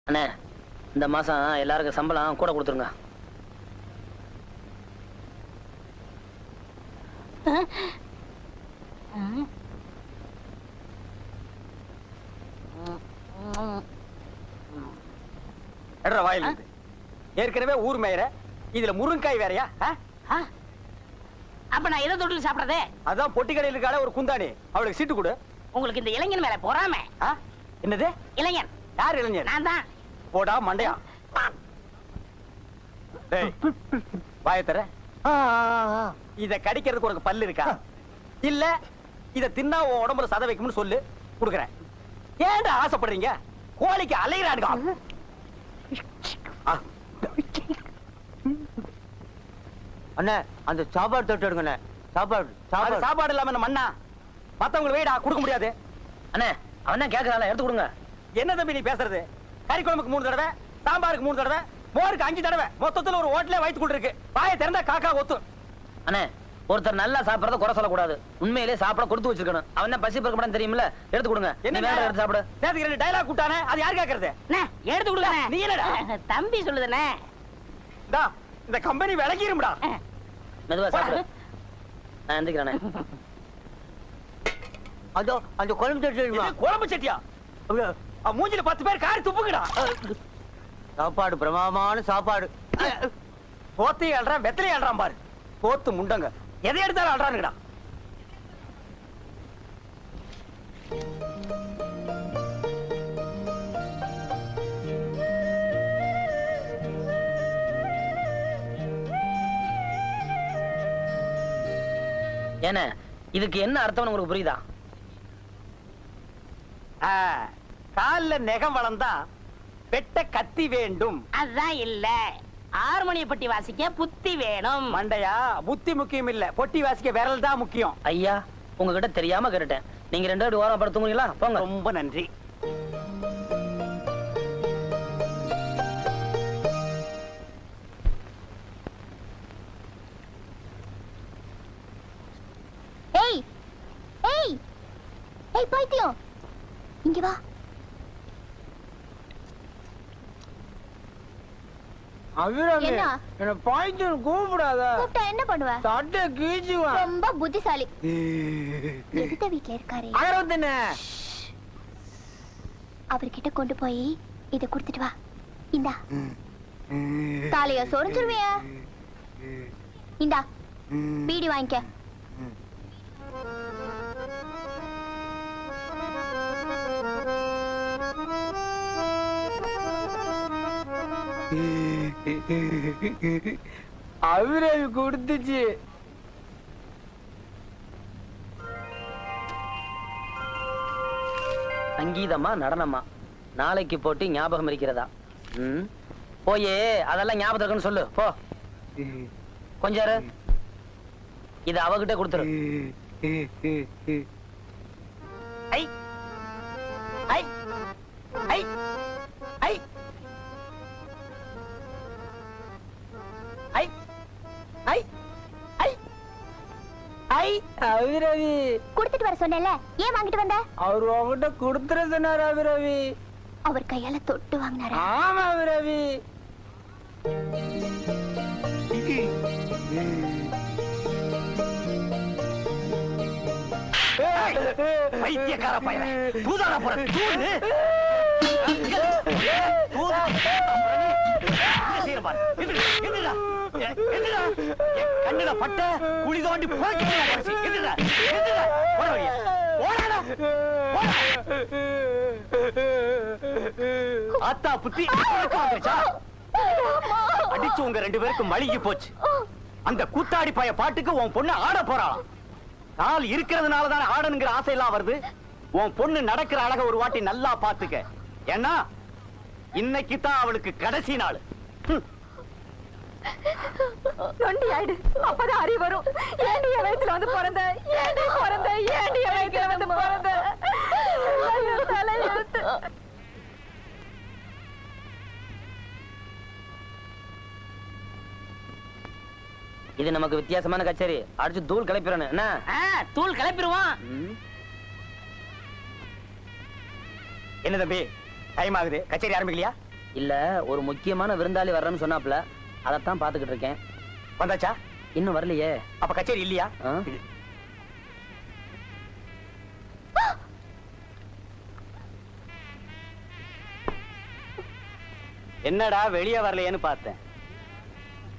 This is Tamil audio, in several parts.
அண்ணே, இந்த மாசம் எல்லாருக்கும் சம்பளம் கூட கொடுத்துருங்க. வாயில் ஏற்கனவே ஊர் மேயற இதுல முருங்காய் வேறையா? அப்ப நான் எதை தொட்டில் சாப்பிடறதே? அதான் பொட்டி கடையில் இருக்கால ஒரு குந்தாணி, அவளுக்கு சீட்டு கொடு. உங்களுக்கு இந்த இளைஞன் மேல பொறாம. என்னது இளைஞன்? யார் இளைஞர்? நான் தான். போடா மண்டையா. வாய தர. இத கடிக்கிறதுக்கு உனக்கு பல்லு இருக்கா? இல்ல இத தின்னா உன் உடம்புல சத வைக்கும்னு சொல்லு, குடுக்குறேன். ஏன்டா ஆசைப்படுறீங்க? கோழிக்கு அலைகிறானுங்க. அண்ணே அந்த சாப்பாடு தொட்டு எடுங்கண்ணே. சாப்பாடு இல்லாம என்ன மண்ணா? மத்தவங்க வீடா கொடுக்க முடியாது. அண்ணே, அவன் தான் கேட்கறான், எடுத்து கொடுங்க. என்ன தம்பி நீ பேசுறது? கறி குழம்புக்கு 3 தடவை, சாம்பாருக்கு 3 தடவை, மோருக்கு 5 தடவை, மொத்தத்துல ஒரு ஹோட்டலே வயித்து கொண்டு இருக்கு. வாயை திறந்தா காக்கா ஒத்து. அண்ணே, ஒருத்தர் நல்லா சாப்பிடறத குறை சொல்லக்கூடாது. உண்மையிலே சாப்பிட கொடுத்து வச்சிருக்கணும். அவன் தான் பசி பறக்க மாட்டான்னு தெரியுமில்ல, எடுத்து கொடுங்க. என்ன வேற எடுத்து சாப்பிடு. நேத்துக்கு 2 டயலாக் கூட்டானே, அது யார் கேக்குறது? எடுத்து கொடுங்க. நீ என்னடா தம்பி சொல்லுதுனே. இந்த கம்பெனி விலகிரும்டா. மெதுவா சாப்பிடு. நான் எந்திக்கிறேனே. அதோ அந்த குழம்பு சட்டி. குழம்பு சட்டியா? மூஞ்சில 10 பேர் காரி துப்புங்கடா. சாப்பாடு பிரமாதமான சாப்பாடு. போத்தி அல்றான், வெத்தலை அல்றான் பாரு. போத்து முண்டங்க எதை எடுத்தாலும் அல்றானுங்கடா. ஏன்னா இதுக்கு என்ன அர்த்தம் உங்களுக்கு புரியுதா? கால்ல நெகம் வளர்ந்தா வெட்ட கத்தி வேண்டும். அதான் இல்ல, ஹார்மோனிய பட்டி வாசிக்க புத்தி வேணும். மண்டையா, புத்தி முக்கியம் இல்ல, பொட்டி வாசிக்க விரல் தான் முக்கியம். ஐயா, உங்ககிட்ட தெரியாம கேட்டுட்டேன். நீங்க 2 பேரும் ஓரம் படுத்துங்களா? போங்க. ரொம்ப நன்றி. ஏய் ஏய் ஏய் பைத்தியம், இங்க வா. என்ன பாய்ச்சல் கூப்பிடாத. கூப்பிட்டா என்ன பண்ணுவ? சட்டை கீச்சுவா. ரொம்ப புத்திசாலி. எதுத்த வீட்ல இருக்காரு அவர்கிட்ட கொண்டு போய் இத கொடுத்துட்டு வா. இந்தா தாலிய சொரிஞ்சிருவிய. இந்தா பீடி வாங்கிக்க. அவரை கொடுத்துச்சு. சங்கீதமா நடனமா நாளைக்கு போட்டு ஞாபகம் இருக்கிறதா? போயே அதெல்லாம் ஞாபகம் இருக்குன்னு சொல்லு. போ கொஞ்சம் இது அவகிட்ட கொடுத்துரு. ஐ ஐ ஐ ஐ ஐ ஐ ஐ ஐ அபிரவி கொடுத்துட்டு வர சொன்னேன்ல, ஏன் வாங்கிட்டு வந்த? அவர் உங்ககிட்ட கொடுத்துற சொன்னார் அபிரவி. அவர் கையால தொட்டு வாங்கினாரு. ஆமா அபிரவி. பைத்தியக்கார பையன், தூதாடா போற தூது. கண்ணுல பட்ட குழி தோண்டி ஆத்தா புத்தி அடிச்சு உங்க 2 பேருக்கும் மழுகி போச்சு. அந்த கூத்தாடி பைய பாட்டுக்கு உன் பொண்ணு ஆட போறான். கால் இருக்கிறதுனாலதான் ஆடனுங்கிற ஆசை எல்லாம் வருது. உன் பொண்ணு நடக்கிற அழக ஒரு வாட்டி நல்லா பாத்துக்க. ஏன்னா இன்னைக்கு தான் அவளுக்கு கடைசி நாள். நொண்டி ஆயிடு, அப்பதான் அறிவு வரும். ஏண்டி வயசுல வந்து பிறந்த, ஏண்டி பிறந்த, ஏண்டி வயசுல வந்து பிறந்த. தலையெழுத்து. இது நமக்கு வித்தியாசமான கச்சேரி. அடிச்சு தூள் கிளப்பிடணும். என்ன தூள் கிளப்பிடுவோம். என்ன தம்பி டைம் ஆகுது, கச்சேரி ஆரம்பிக்கலையா? இல்ல ஒரு முக்கியமான விருந்தாளி வர்றேன்னு சொன்னாப்ல, அதைத்தான் பாத்துக்கிட்டு இருக்கேன். வந்தாச்சா? இன்னும் வரலையே. அப்ப கச்சேரி இல்லையா? ஆ? என்னடா வெளியே வரலையேன்னு பார்த்தேன்.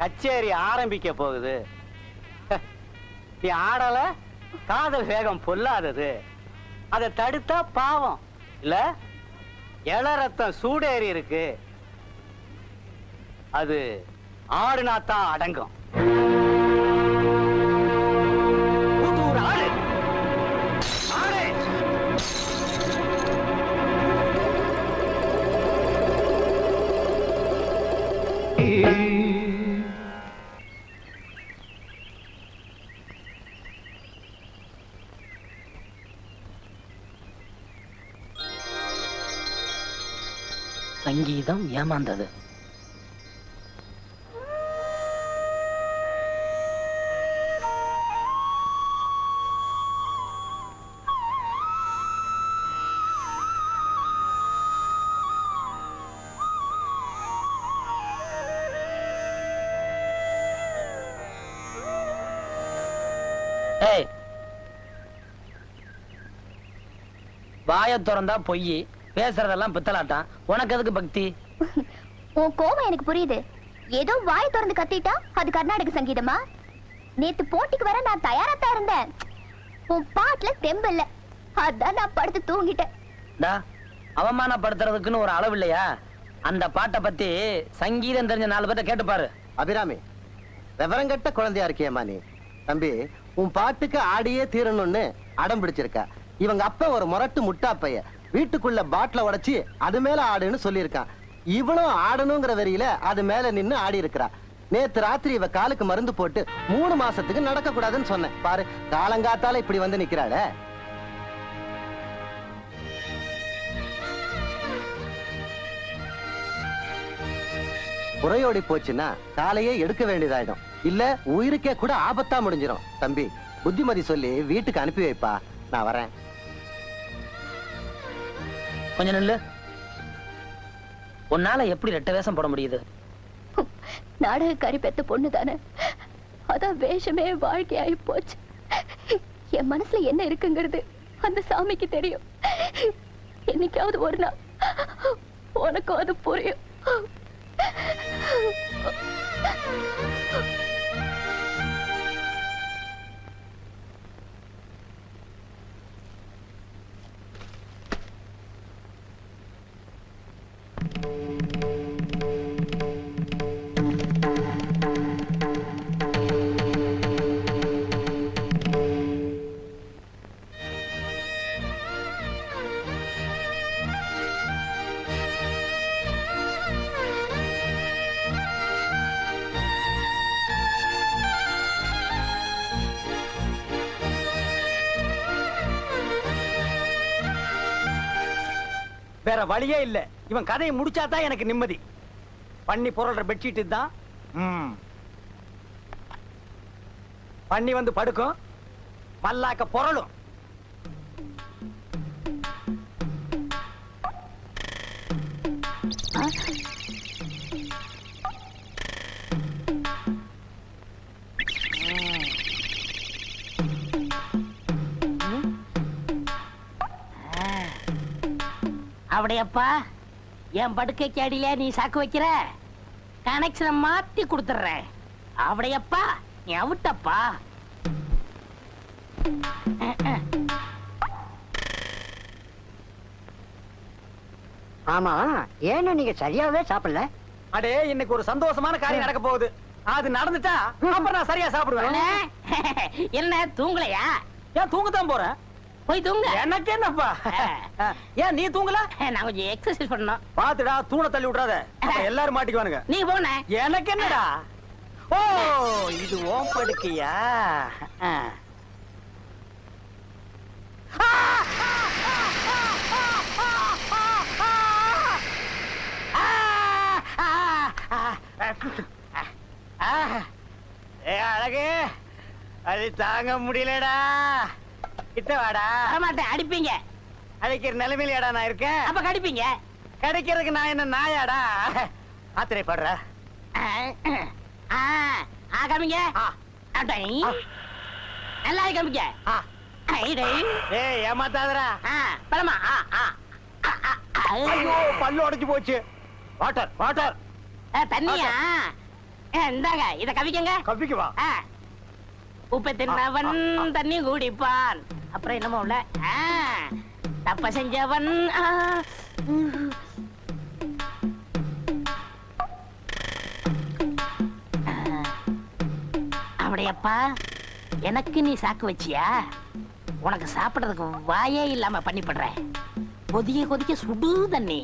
கச்சேரி ஆரம்பிக்க போகுது. நீ ஆடல, காதல் வேகம் பொல்லாதது. அதை தடுத்தா பாவம் இல்ல. இள ரத்தம் சூடேறி இருக்கு, அது ஆடுனாத்தான் அடங்கும். புதூர் ஆடு, ஆடு. சங்கீதம் ஏமாந்தது. ஏய், வாயை திறந்தா பொய், பேசுறதெல்லாம் பித்தலாட்டம். உனக்கு எதுக்கு பக்தி? உன் கோவம் எனக்கு புரியுது. ஏதோ வாய் திறந்து கத்திட்டா அது கர்நாடக சங்கீதமா? நேத்து போட்டிக்கு வர நான் தயாராத்தான் இருந்தேன். உன் பாட்டுல தெம்பில்ல, அதான் நான் படுத்து தூங்கிட்டேன். டா, அவமானப்படுத்துறதுக்குன்னு ஒரு அளவு இல்லையா? அந்த பாட்டை பத்தி சங்கீதம் தெரிஞ்ச 4 பேர்ட்ட கேட்டு பாரு. அபிராமி, விவரங்கட்ட குழந்தையா இருக்கியம்மா நீ. தம்பி, உன் பாட்டுக்கு ஆடியே தீரணும்னு அடம் பிடிச்சிருக்க. இவங்க அப்ப ஒரு முரட்டு முட்டா பைய வீட்டுக்குள்ள பாட்டில உடைச்சி அது மேல ஆடுன்னு சொல்லியிருக்கான். இவனும் ஆடணுங்கிற வரியில அது மேல நின்னு ஆடி இருக்கிறா. நேத்து ராத்திரி இவ காலுக்கு மருந்து போட்டு 3 மாசத்துக்கு நடக்க கூடாதுன்னு சொன்னேன். பாரு, காலங்காத்தால இப்படி வந்து நிக்கிறாள. புறையோடி போச்சுன்னா காலையே எடுக்க வேண்டியதாயிடும். இல்ல உயிருக்கே கூட ஆபத்தா முடிஞ்சிடும். தம்பி, புத்திமதி சொல்லி வீட்டுக்கு அனுப்பி வைப்பா. நான் வரேன். கொஞ்சம் நில்லு. உன்னால எப்படி ரெட்ட வேஷம் போட முடியுது? நாடகக்காரி பெத்த பொண்ணு தானே, அதான் வேஷமே வாழ்க்கையாயி போச்சு. என் மனசுல என்ன இருக்குங்கிறது அந்த சாமிக்கு தெரியும். என்னைக்காவது ஒரு நாள் உனக்கும் அது புரியும். வேற வழியே இல்ல. இவன் கதையை முடிச்சாதான் எனக்கு நிம்மதி. பண்ணி பொருள்ற பெட்ஷீட் தான். பண்ணி வந்து படுக்கும், மல்லாக்க பொருளும். அப்படியப்பா, என் படுக்கைக்கு அடியில நீ சாக்கு வைக்கிற, கனெக்ஷனை மாத்தி கொடுத்துறேன். அப்படியப்பா, நீ அவுட்டப்பா. ஆமா, ஏன்னா நீங்க சரியாவே சாப்பிடல? அடே, இன்னைக்கு ஒரு சந்தோஷமான காரியம் நடக்க போகுது. அது நடந்துட்டா அப்புறம் நான் சரியா சாப்பிடுவேன். என்ன தூங்கலையா? ஏன் தூங்கத்தான் போறேன். போய் தூங்க. எனக்கு என்னப்பா? ஏன் நீ தூங்கல? நான் கொஞ்சம் எக்ஸசைஸ் பண்ணணும். பாத்துடா, தூண தள்ளி விட்டுறாத, எல்லாரும் மாட்டிக்குவானுங்க. நீ போன. எனக்கு என்னடா? ஓ, இது ஓம் படுக்கையா? அழகு, அது தாங்க முடியலடா. கிட்ட வாடா. வரமாட்டேன், அடிப்பீங்க. அழைக்கிற நிலைமையிலடா நான் இருக்கேன். அப்ப கடிப்பீங்க. கிடைக்கிறதுக்கு நான் என்ன நாயாடா? ஆத்திரைப்படுற? காமிங்க நல்லா காமிங்க. ஏய் ஏமாத்தாதடா. பழமா ஐயோ பல்லு உடைஞ்சு போச்சு. Water water. தண்ணியா? இந்தாங்க இத கவிக்கங்க. கப்பிக்கு வா. உப்பை தின்னவன் தண்ணி குடிப்பான். அப்புறம் என்னமோ உள்ள தப்ப செஞ்சவன் அப்படியப்பா எனக்கு நீ சாக்கு வச்சியா? உனக்கு சாப்பிடுறதுக்கு வாயே இல்லாம பண்ணிப்படுறேன். கொதிக்க கொதிக்க சுடு தண்ணி.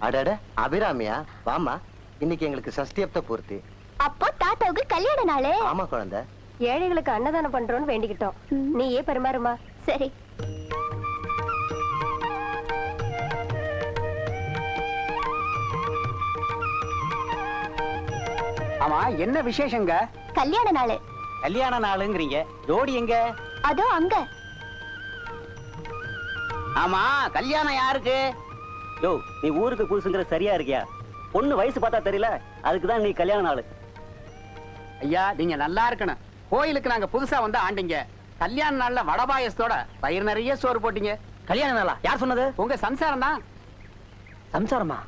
அடட அபிராமியா, வாமா. இன்னைக்கு எங்களுக்கு சஷ்டியப்த பூர்த்தி. அப்போ தாத்தாவுக்கு கல்யாண நாளே. ஆமா குழந்தை. ஏழைகளுக்கு அன்னதானம் பண்றோம்னு வேண்டிக்கிட்டோம். நீயே பரிமாறுமா. சரி. ஆமா என்ன விசேஷங்க? கல்யாண நாளு. கல்யாண நாளுங்கிறீங்க, ஜோடி எங்க? அதோ அங்க. ஆமா கல்யாணம் யாருக்கு? யோ நீ ஊருக்கு புதுசுங்கிற சரியா இருக்கியா? பொண்ணு வயசு பார்த்தா தெரியல, அதுக்குதான் நீ கல்யாண நாள். ஐயா நீங்க நல்லா இருக்கணும். கோயிலுக்கு நாங்க புதுசா வந்து ஆண்டிங்க. கல்யாண நாள்ல வடபாயசத்தோட பயிர் நிறைய சோறு போட்டீங்க. கல்யாண நாளா? யார் சொன்னது? உங்க சம்சாரம் தான். சம்சாரமா?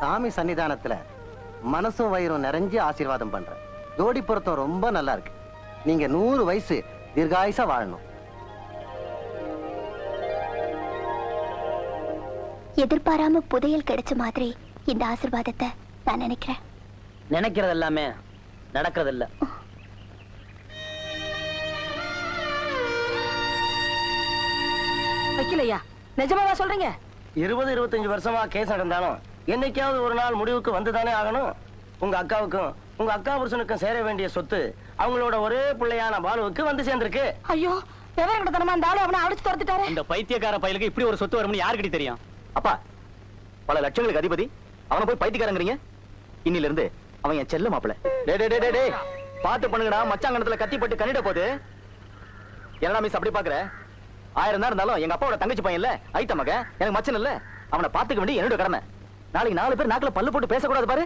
சாமி சன்னிதானத்துல மனசும் வயிறும் நிறைஞ்சு ஆசீர்வாதம் பண்றேன். ஜோடி பொருத்தம் ரொம்ப நல்லா இருக்கு. நீங்க 100 வயசு தீர்காயுசா வாழணும். எதிர்பாராம புதையல் கிடைச்ச மாதிரி இந்த ஆசீர்வாதத்தை நான் நினைக்கிறேன். நினைக்கிறது எல்லாமே நடக்கிறது இல்ல. வைக்கலையா? நிஜமாவா சொல்றீங்க? 20-25 வருஷமா கேஸ் நடந்தாலும் என்னைக்காவது ஒரு நாள் முடிவுக்கு வந்துதானே ஆகணும். உங்க அக்காவுக்கும் உங்க அக்கா புருஷனுக்கும் சேர வேண்டிய சொத்து அவங்களோட ஒரே பிள்ளையான பாலுவுக்கு வந்து சேர்ந்திருக்கு. ஐயோ விவரம் கிட்டத்தனமா இந்த ஆளு அவனை அடிச்சு துரத்திட்டாரு. இந்த பைத்தியக்கார பயலுக்கு இப்படி ஒரு சொத்து வரும்னு யாருக்கிட்ட தெரியும்? அப்பா பல லட்சங்களுக்கு அதிபதி, அவனை போய் பைத்தியக்காரங்கிறீங்க. இன்னில இருந்து அவன் என் செல்ல மாப்பிள. டே பாத்து பண்ணுங்கடா, மச்சாங்கணத்துல கத்தி பட்டு கண்ணிட போகுது. என்னடா மிஸ் அப்படி பாக்குற? 1000 தான் இருந்தாலும் எங்க அப்பாவோட தங்கச்சி பையன் இல்ல, ஐத்த மக, எனக்கு மச்சன் இல்ல. அவனை பாத்துக்க வேண்டிய என்னோட கடமை. நாளைக்கு 4 பேர் நாக்குல பல்லு போட்டு பேசக்கூடாது பாரு.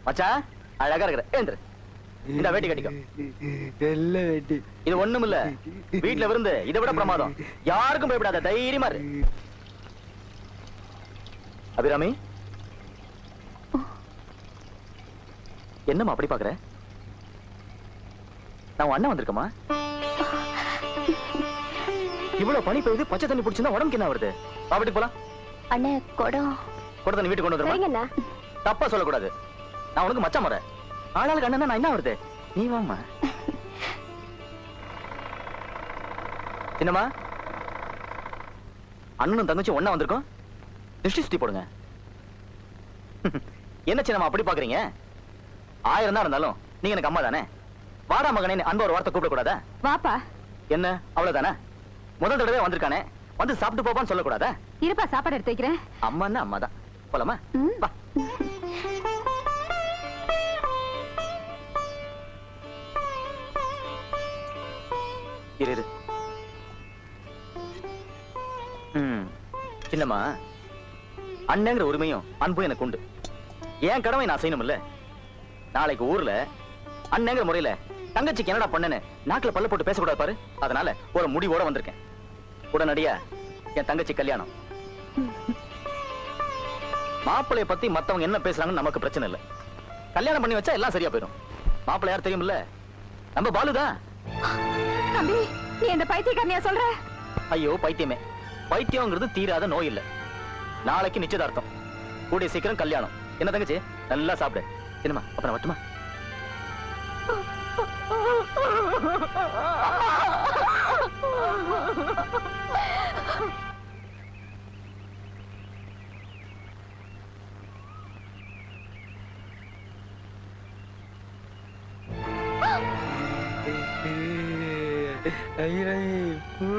மச்சான் அழகா இருக்கிற, ஏந்திரு. இந்த வேட்டி கட்டிக்கோ. இது ஒண்ணும் இல்ல, வீட்டுல விருந்து இதை விட பிரமாதம். யாருக்கும் பயப்படாத, தைரியமா இரு. அபிராமி என்னம்மா அப்படி பாக்குற? நான் உன் அண்ணன் வந்திருக்கமா? இவ்வளவு பனி பெய்யுது, பச்சை தண்ணி பிடிச்சிருந்தா உடம்புக்கு என்ன வருது? வா வீட்டுக்கு போலாம். அண்ணே குடம். குடத்தை நீ வீட்டுக்கு கொண்டு வந்துருமா? தப்பா சொல்லக்கூடாது. நான் உனக்கு மச்சான் முறை. ஆளாளுக்கு அண்ணன் நான் என்ன வருது? நீ வாம்மா. என்னம்மா அண்ணனும் தங்கச்சி ஒண்ணா வந்திருக்கோம். திருஷ்டி சுத்தி போடுங்க. என்ன சின்னம்மா அப்படி பாக்குறீங்க? 1000 தான் இருந்தாலும் நீங்க எனக்கு அம்மா தானே. வாடா மகனே அன்பா ஒரு வார்த்தை கூப்பிட கூடாதா? வாப்பா. என்ன அவ்வளவுதானே? முதல் தடவை வந்திருக்கானே, வந்து சாப்பிட்டு போப்பான்னு சொல்லக்கூடாதா? இருப்பா சாப்பாடு எடுத்து வைக்கிறேன். அம்மான்னா அம்மா தான். போலாமா? வா. இரு. சின்னம்மா, அண்ணங்கிற உரிமையும் அன்பும் எனக்கு உண்டு. ஏன் கடமை நான் செய்யணும் இல்ல? நாளைக்கு ஊர்ல அண்ணங்கிற முறையில தங்கச்சிக்கு என்னடா பண்ணனு நாக்குல பல்ல போட்டு பேசக்கூடாது பாரு. அதனால ஒரு முடிவோட வந்திருக்கேன். உடனடியா என் தங்கச்சி கல்யாணம். மாப்பிள்ளைய பத்தி மத்தவங்க என்ன பேசுறாங்கன்னு நமக்கு பிரச்சனை இல்ல. கல்யாணம் பண்ணி வச்சா எல்லாம் சரியா போயிடும். மாப்பிள்ளை யார் தெரியுமில்ல? நம்ம பாலுதான். தம்பி நீ இந்த பைத்தியக்காரனியா சொல்ற? ஐயோ பைத்தியமே, பைத்தியம்ங்கிறது தீராத நோய் இல்ல. நாளைக்கு நிச்சயதார்த்தம், கூடிய சீக்கிரம் கல்யாணம். என்ன தங்கச்சி நல்லா சாப்பிடு. என்னமா அப்புறம் வட்டுமா? ரவி ரவி பூ.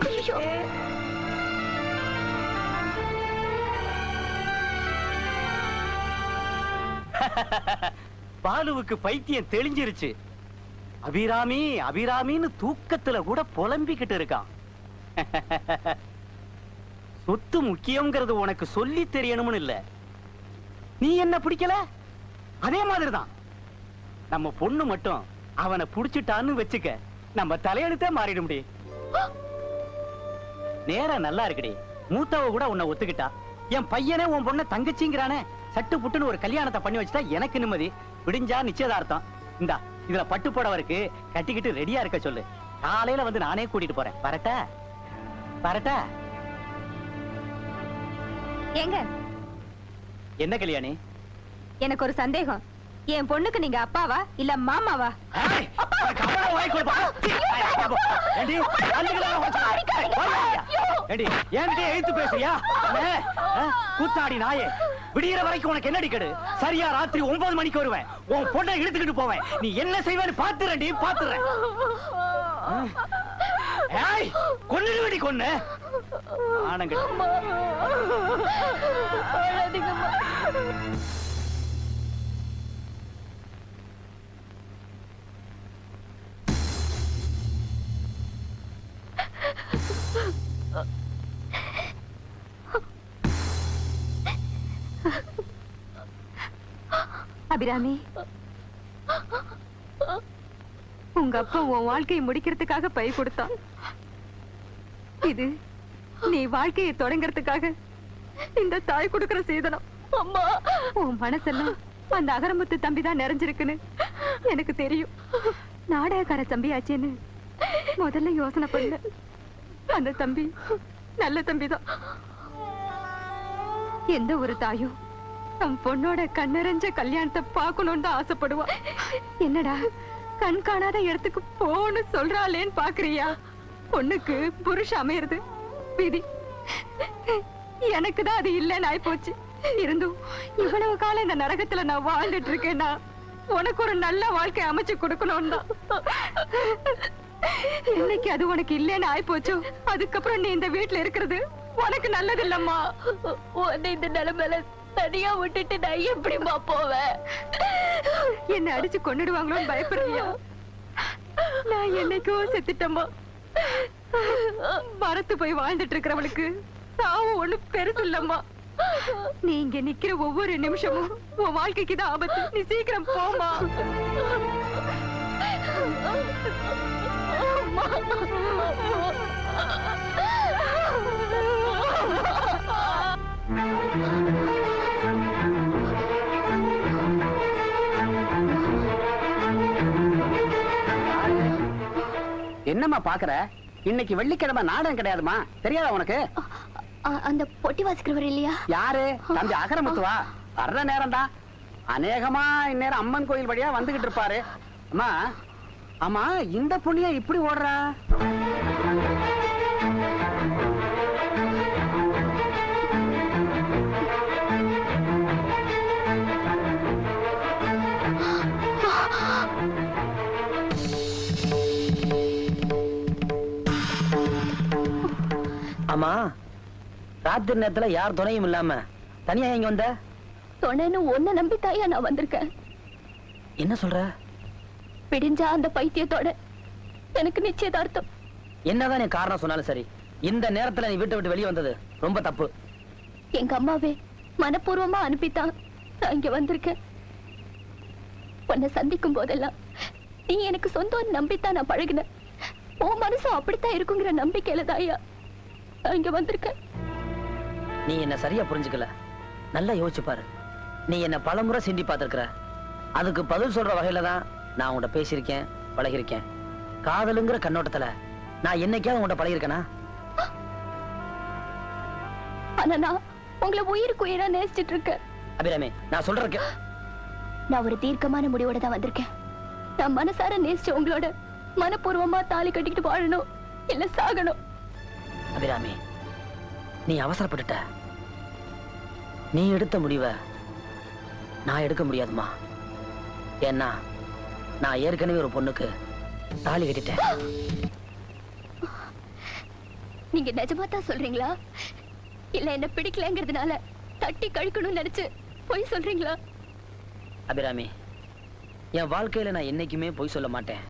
ஐயோ. பாலுவுக்கு பைத்தியம் தெளிஞ்சிருச்சு. அபிராமி அபிராமின்னு தூக்கத்துல கூட புலம்பிக்கிட்டு இருக்கான். சொத்து முக்கியம்ங்கிறது உனக்கு சொல்லி தெரியணும்னு இல்ல. நீ என்ன பிடிக்கல அதே மாதிரிதான் நம்ம பொண்ணு மட்டும் அவனை புடிச்சிட்டான்னு வச்சுக்க, நம்ம தலையெழுத்தே மாறிட முடியும். நேரம் நல்லா இருக்குடி. மூத்தவ கூட உன்னை ஒத்துக்கிட்டா. என் பையனே உன் பொண்ண தங்கச்சிங்கிறானே. சட்டு புட்டுன்னு ஒரு கல்யாணத்தை பண்ணி வச்சுட்டா எனக்கு நிம்மதி. விடிஞ்சா நிச்சயதார்த்தம். இந்தா இதுல பட்டு புடவருக்கு கட்டிக்கிட்டு ரெடியா இருக்க சொல்லு. காலையில வந்து நானே கூட்டிட்டு போறேன். வரட்டா வரட்டா? ஏங்க, என்ன கல்யாணி? எனக்கு ஒரு சந்தேகம். என் பொண்ணுக்கு நீங்க அப்பாவா இல்ல மாமாவா? ஏய், உனக்கு அவ்வளவு வாய் கொடுப்பா. ஏண்டி, அள்ளிக்கலாம் வச்சுக்க. ஏண்டி, என்கிட்ட எழுத்து பேசுறியா? கூத்தாடி நாயே, விடியற வரைக்கும் உனக்கு என்னடி கெடு? சரியா ராத்திரி 9 மணிக்கு வருவேன். உன் பொண்ணை இழுத்துக்கிட்டு போவேன். நீ என்ன செய்வேன்னு பாத்துறேன்டி, பாத்துறேன். ஏய், கொன்னுடுவேடி கொன்னு. ஆனங்க. அபிராமி, உங்க அப்பா உன் வாழ்க்கையை முடிக்கிறதுக்காக பை கொடுத்தான். இது நீ வாழ்க்கையை தொடங்கிறதுக்காக இந்த தாய் கொடுக்கிற சீதனம். அம்மா, உன் மனசெல்லாம் அந்த அகரமுத்து தம்பி தான் நிறைஞ்சிருக்குன்னு எனக்கு தெரியும். நாடகக்கார தம்பியாச்சேன்னு முதல்ல யோசனை பண்ண. அந்த தம்பி நல்ல தம்பிதான். எந்த ஒரு தாயும் தம் பொண்ணோட கண்ணறிஞ்ச கல்யாணத்தை பார்க்கணும்னு தான் ஆசைப்படுவா. என்னடா கண் காணாத இடத்துக்கு போன்னு சொல்றாளேன்னு பாக்குறியா? பொண்ணுக்கு புருஷன் அமையிறது விதி. எனக்கு தான் அது இல்லைன்னு ஆயிப்போச்சு. இருந்தும் இவ்வளவு காலம் இந்த நரகத்துல நான் வாழ்ந்துட்டு இருக்கேன்னா உனக்கு ஒரு நல்ல வாழ்க்கை அமைச்சு கொடுக்கணும் தான். என்னைக்கு அது உனக்கு இல்லைன்னு ஆயிப்போச்சோ அதுக்கப்புறம் நீ இந்த வீட்டுல இருக்கிறது உனக்கு நல்லது இல்லம்மா. உன்னை இந்த நிலைமையில தனியா விட்டுட்டு நான் எப்படிமா போவேன்? என்ன அடிச்சு கொன்னுடுவாங்களோன்னு பயப்படுறியா? நான் என்னைக்கோ செத்துட்டம்மா. மரத்து போய் வாழ்ந்துட்டு இருக்கிறவளுக்கு சாவு ஒண்ணு பெருசு இல்லம்மா. நீ இங்க நிக்கிற ஒவ்வொரு நிமிஷமும் உன் வாழ்க்கைக்கு தான் ஆபத்து. நீ சீக்கிரம் போமா. என்னம்மா பாக்குற? இன்னைக்கு வெள்ளிக்கிழமை நாடகம் கிடையாதுமா, தெரியாதா உனக்கு? அந்த பொட்டி வாசிக்கிறவர் இல்லையா? யாரு? தம்பி அகரமுத்துவா? வர்ற நேரம் தான். அநேகமா இந்நேரம் அம்மன் கோயில் வழியா வந்துகிட்டு இருப்பாரு. அம்மா, ஆமா இந்த புண்ணிய இப்படி ஓடுறா? ஆமா, ராத்திரி நேரத்துல யார் துணையும் இல்லாம தனியா எங்க வந்த? துணைன்னு ஒன்ன நம்பி தாயா நான் வந்திருக்கேன். என்ன சொல்ற? பிடிஞ்சா அந்த பைத்தியத்தோட எனக்கு நிச்சயதார்த்தம். என்னதான் நீ காரணம் சொன்னாலும் சரி, இந்த நேரத்துல நீ வீட்டை விட்டு வெளியே வந்தது ரொம்ப தப்பு. எங்க அம்மாவே மனப்பூர்வமா அனுப்பித்தான் நான் இங்க வந்திருக்கேன். உன்னை சந்திக்கும் போதெல்லாம் நீ எனக்கு சொந்தம் நம்பித்தான் நான் பழகினேன். உன் மனசும் அப்படித்தான் இருக்குங்கிற நம்பிக்கையில தாயா நான் இங்க வந்திருக்கேன். நீ என்ன சரியா புரிஞ்சுக்கல. நல்லா யோசிச்சு பாரு. நீ என்ன பலமுறை சிண்டி பார்த்திருக்கிற. அதுக்கு பதில் சொல்ற வகையில தான் நான் உன்கிட்ட பேசியிருக்கேன், பழகிருக்கேன். காதலுங்கிற கண்ணோட்டத்துல நான் என்னைக்காவது உன்கிட்ட பழகிருக்கேனா? ஆனா நான் உங்களை உயிருக்கு உயிரா நேசிச்சிட்டு இருக்கேன். அபிராமி, நான் சொல்றேன். நான் ஒரு தீர்க்கமான முடிவோட தான் வந்திருக்கேன். நான் மனசார நேசிச்ச உங்களோட மனப்பூர்வமா தாலி கட்டிக்கிட்டு வாழணும், இல்ல சாகணும். அபிராமி, நீ அவசரப்பட்டுட்ட. நீ எடுத்த முடிவை நான் எடுக்க முடியாதுமா. ஏன்னா நான் ஏற்கனவே ஒரு பொண்ணுக்கு தாலி கட்டிட்டேன். நீங்க நிஜமா தான் சொல்றீங்களா இல்ல என்ன பிடிக்கலங்கிறதுனால தட்டி கழிக்கணும்னு நினைச்சு பொய் சொல்றீங்களா? அபிராமி, என் வாழ்க்கையில நான் என்னைக்குமே பொய் சொல்ல மாட்டேன்.